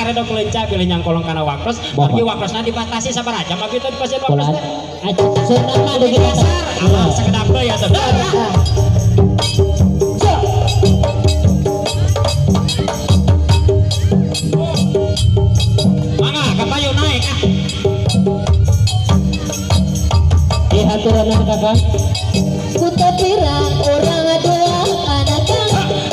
karena kelenca pilih nyangkolong karena wakros bagi wakrosnya dibatasi sabaraha jam abi teh pasien wakros teh sunat mah di dasar amal sekedap deui ya teh mangga kapayu naik ah di haturan kakak Kuta pirang orang dua anak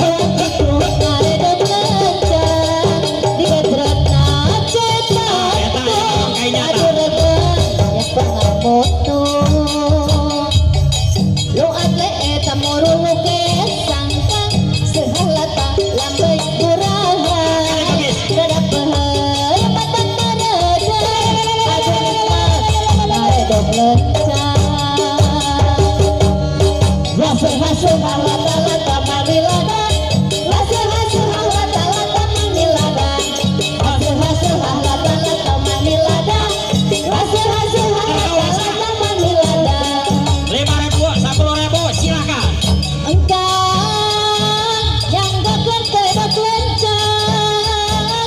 orang cikru ngaredok lencang di gedretna cetak aduh regang ya pengamoto lo atle eta morulu ke sangkang sehalata lambai kuraha dada pehey batang dereda aduh nikmat ngaredok lencang hasil halata-lata mamiladan hasil halata-lata mamiladan hasil halata-lata mamiladan hasil halata mamiladan 5.000 10.000 silakan engkau yang gak kencang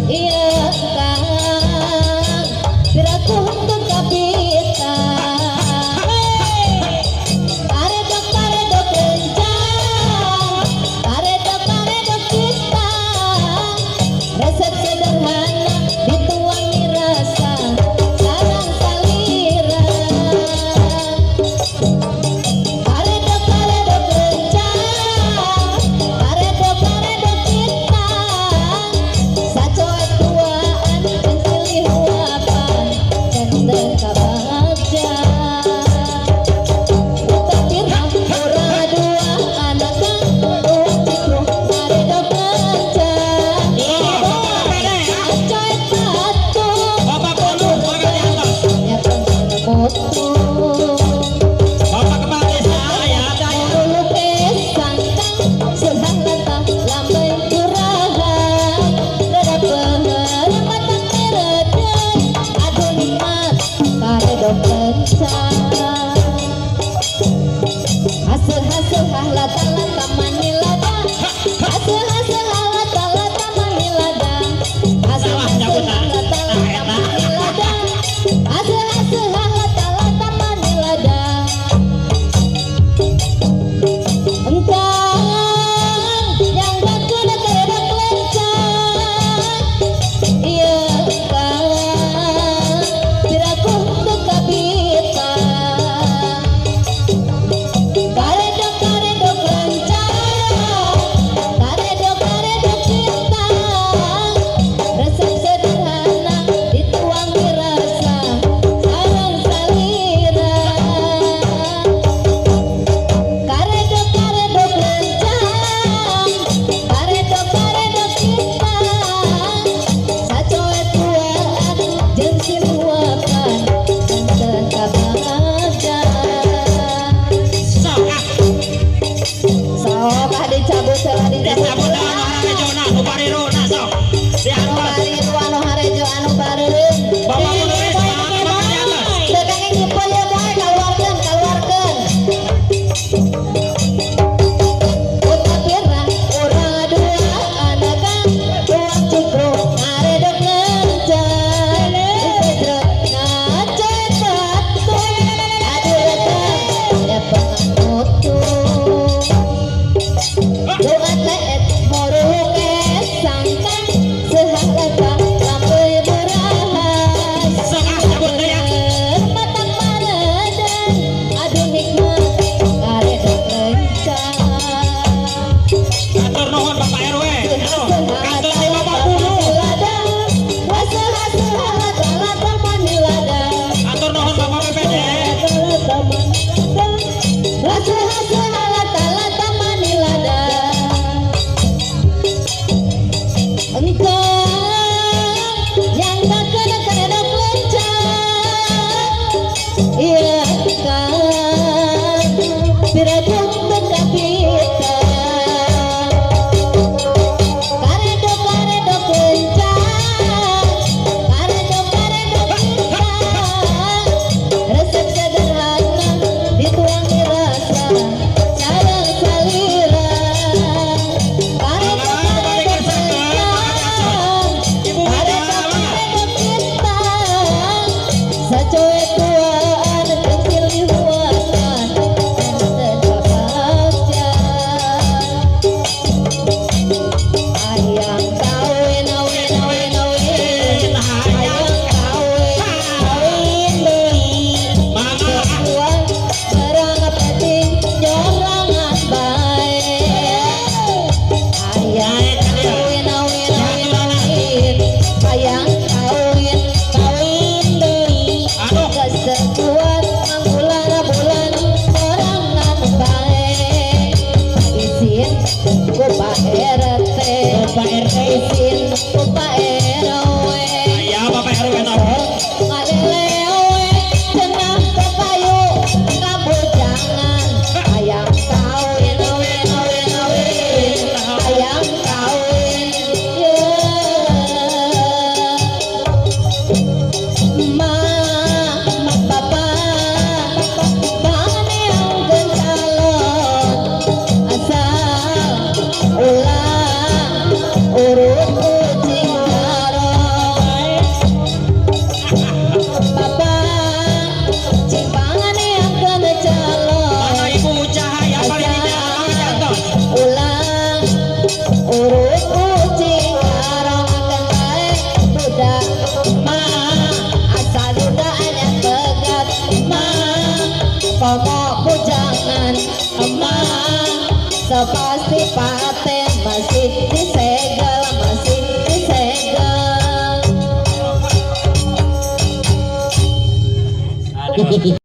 iya kang piraku untuk kapitan resep sederhana dituangi rasa sarang salira karedok lencang kita sacoet tuaan pensilih huapan cender kabagja utakirah ora dua anak uang cikru karedok lencang Bapak kepala desa ya dulu pesangkang sehalata lambai kuraha dada pehey batang meredai aduh nikmat karedok lencang hasil halata-lata manilada hasil halata-lata manilada hasil halata-lata manilada hasil halata-lata manilada engkau yang gak kena karedok lencang iya kang piraku untuk kapitan karedok lencang karedok kita resep sederhana dituangi rasa sarang salira karedok lencang karedok kita sacoet tuaan jeung siluapan enten kabagja sok ah dicabut heula disambut dengan Harejona nu bariruna sok diantar bariru anu harejo anu bareureum Bapak menulis Bapak di atas tekan yang nyipo ya moe keluarkeun Kuta pirang urang dua anakan uang cikru ngaredok lencang di gedretna cetak aduh regang ya pengamoto lo atlet ku Pak RT Pak RT izin ku Pak RW Ya Bapak RW tahu. ngalelewe cenah kepayu kabujangan hayang kawin hayang kawin ye ma papa bane angkeun calon asal ulah urut kucing garong papa cimbangane angkeun calon Mana Ibu Cahaya paling tidak jatuh. ulang urut kucing garong akan baik budak ma asal budak hanya pegat ma pokok bujangan emak sepasti paten masih disegel Aduh.